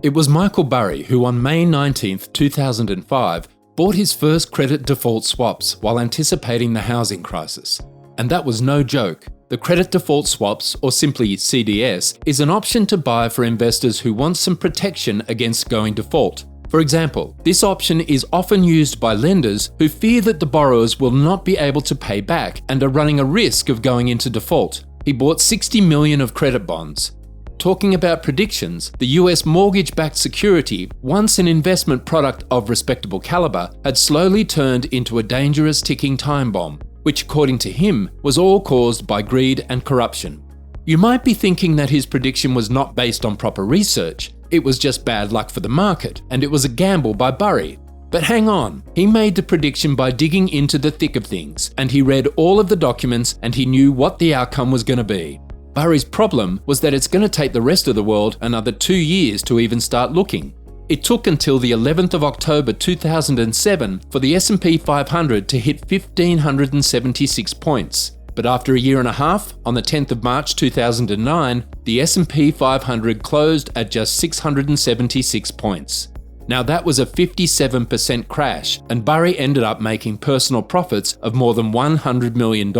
It was Michael Burry who on May 19, 2005, bought his first credit default swaps while anticipating the housing crisis. And that was no joke. The credit default swaps, or simply CDS, is an option to buy for investors who want some protection against going default. For example, this option is often used by lenders who fear that the borrowers will not be able to pay back and are running a risk of going into default. He bought 60 million of credit bonds. Talking about predictions, the US mortgage-backed security, once an investment product of respectable caliber, had slowly turned into a dangerous ticking time bomb, which according to him was all caused by greed and corruption. You might be thinking that his prediction was not based on proper research. It was just bad luck for the market, and it was a gamble by Burry. But hang on, he made the prediction by digging into the thick of things, and he read all of the documents and he knew what the outcome was going to be. Burry's problem was that it's going to take the rest of the world another 2 years to even start looking. It took until the 11th of October 2007 for the S&P 500 to hit 1,576 points. But after a year and a half, on the 10th of March 2009, the S&P 500 closed at just 676 points. Now that was a 57% crash, and Burry ended up making personal profits of more than $100 million,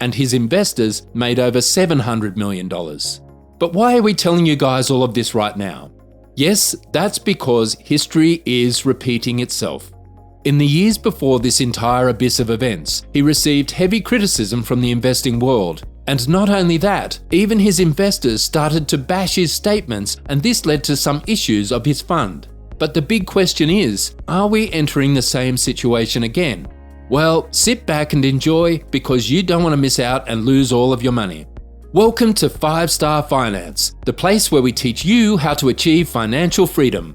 and his investors made over $700 million. But why are we telling you guys all of this right now? Yes, that's because history is repeating itself. In the years before this entire abyss of events, he received heavy criticism from the investing world. And not only that, even his investors started to bash his statements, and this led to some issues of his fund. But the big question is, are we entering the same situation again? Well, sit back and enjoy, because you don't want to miss out and lose all of your money. Welcome to 5-Star Finance, the place where we teach you how to achieve financial freedom.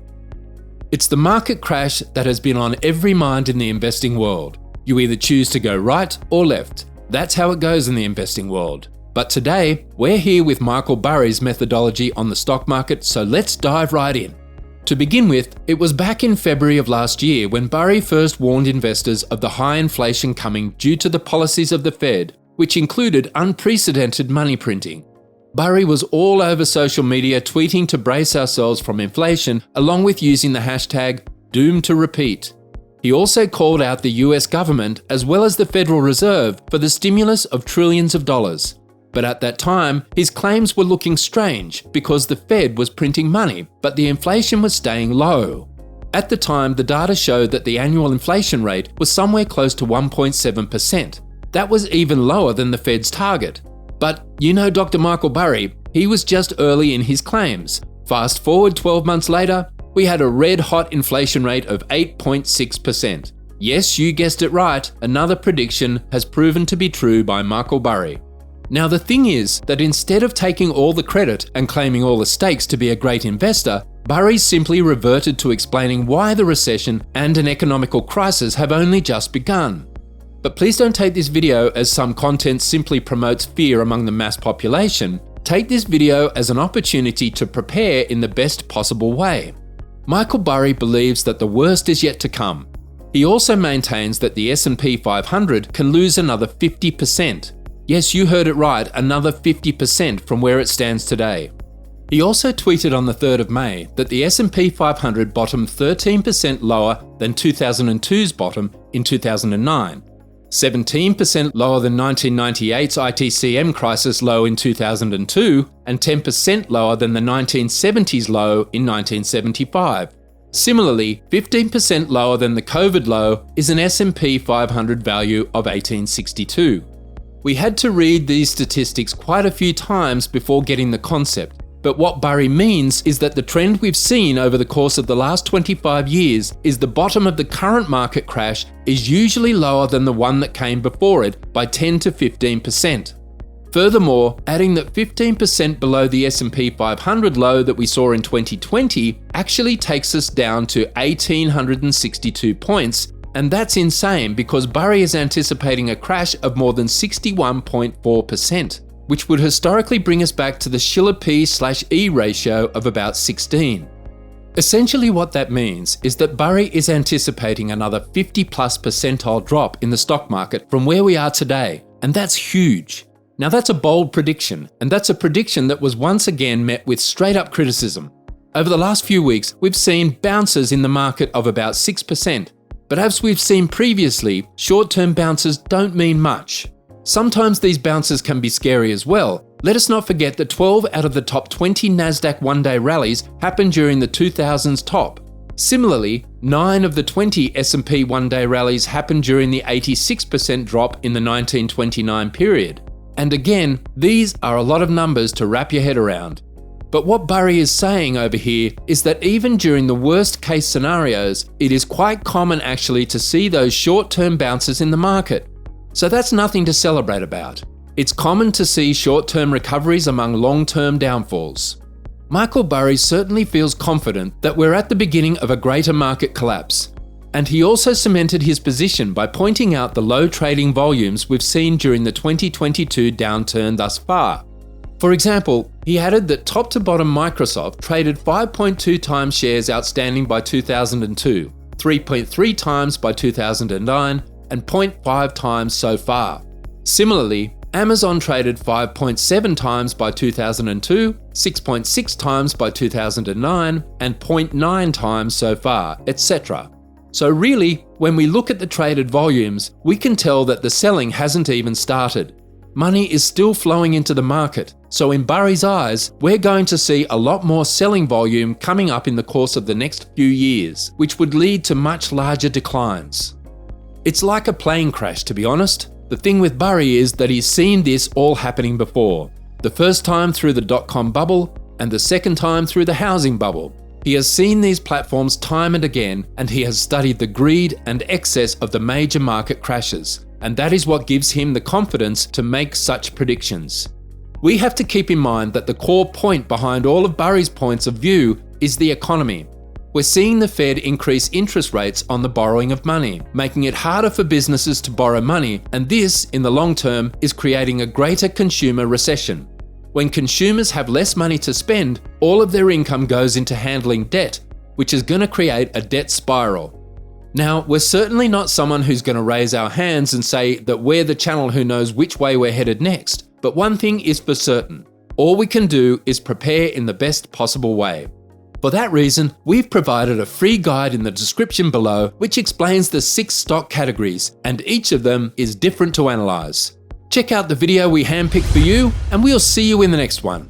It's the market crash that has been on every mind in the investing world. You either choose to go right or left. That's how it goes in the investing world. But today, we're here with Michael Burry's methodology on the stock market, so let's dive right in. To begin with, it was back in February of last year when Burry first warned investors of the high inflation coming due to the policies of the Fed, which included unprecedented money printing. Burry was all over social media tweeting to brace ourselves from inflation, along with using the hashtag doomed to repeat. He also called out the US government as well as the Federal Reserve for the stimulus of trillions of dollars. But at that time, his claims were looking strange because the Fed was printing money, but the inflation was staying low. At the time, the data showed that the annual inflation rate was somewhere close to 1.7%. That was even lower than the Fed's target. But you know Dr. Michael Burry, he was just early in his claims. Fast forward 12 months later, we had a red-hot inflation rate of 8.6%. Yes, you guessed it right, another prediction has proven to be true by Michael Burry. Now the thing is that instead of taking all the credit and claiming all the stakes to be a great investor, Burry simply reverted to explaining why the recession and an economical crisis have only just begun. But please don't take this video as some content simply promotes fear among the mass population. Take this video as an opportunity to prepare in the best possible way. Michael Burry believes that the worst is yet to come. He also maintains that the S&P 500 can lose another 50%. Yes, you heard it right, another 50% from where it stands today. He also tweeted on the 3rd of May that the S&P 500 bottomed 13% lower than 2002's bottom in 2009. 17% lower than 1998's ITCM crisis low in 2002, and 10% lower than the 1970s low in 1975. Similarly, 15% lower than the COVID low is an S&P 500 value of 1862. We had to read these statistics quite a few times before getting the concept. But what Burry means is that the trend we've seen over the course of the last 25 years is the bottom of the current market crash is usually lower than the one that came before it by 10 to 15%. Furthermore, adding that 15% below the S&P 500 low that we saw in 2020 actually takes us down to 1,862 points, and that's insane because Burry is anticipating a crash of more than 61.4%. which would historically bring us back to the Shiller P/E ratio of about 16. Essentially what that means is that Burry is anticipating another 50+ percentile drop in the stock market from where we are today, and that's huge. Now that's a bold prediction, and that's a prediction that was once again met with straight up criticism. Over the last few weeks, we've seen bounces in the market of about 6%. But as we've seen previously, short-term bounces don't mean much. Sometimes these bounces can be scary as well. Let us not forget that 12 out of the top 20 Nasdaq one-day rallies happened during the 2000s top. Similarly, 9 of the 20 S&P one-day rallies happened during the 86% drop in the 1929 period. And again, these are a lot of numbers to wrap your head around. But what Burry is saying over here is that even during the worst case scenarios, it is quite common actually to see those short-term bounces in the market. So that's nothing to celebrate about. It's common to see short-term recoveries among long-term downfalls. Michael Burry certainly feels confident that we're at the beginning of a greater market collapse. And he also cemented his position by pointing out the low trading volumes we've seen during the 2022 downturn thus far. For example, he added that top to bottom Microsoft traded 5.2 times shares outstanding by 2002, 3.3 times by 2009, and 0.5 times so far. Similarly, Amazon traded 5.7 times by 2002, 6.6 times by 2009, and 0.9 times so far, etc. So really, when we look at the traded volumes, we can tell that the selling hasn't even started. Money is still flowing into the market, so in Burry's eyes, we're going to see a lot more selling volume coming up in the course of the next few years, which would lead to much larger declines. It's like a plane crash, to be honest. The thing with Burry is that he's seen this all happening before. The first time through the dot-com bubble, and the second time through the housing bubble. He has seen these platforms time and again, and he has studied the greed and excess of the major market crashes. And that is what gives him the confidence to make such predictions. We have to keep in mind that the core point behind all of Burry's points of view is the economy. We're seeing the Fed increase interest rates on the borrowing of money, making it harder for businesses to borrow money, and this, in the long term, is creating a greater consumer recession. When consumers have less money to spend, all of their income goes into handling debt, which is going to create a debt spiral. Now, we're certainly not someone who's going to raise our hands and say that we're the channel who knows which way we're headed next, but one thing is for certain. All we can do is prepare in the best possible way. For that reason, we've provided a free guide in the description below which explains the 6 stock categories, and each of them is different to analyze. Check out the video we handpicked for you, and we'll see you in the next one.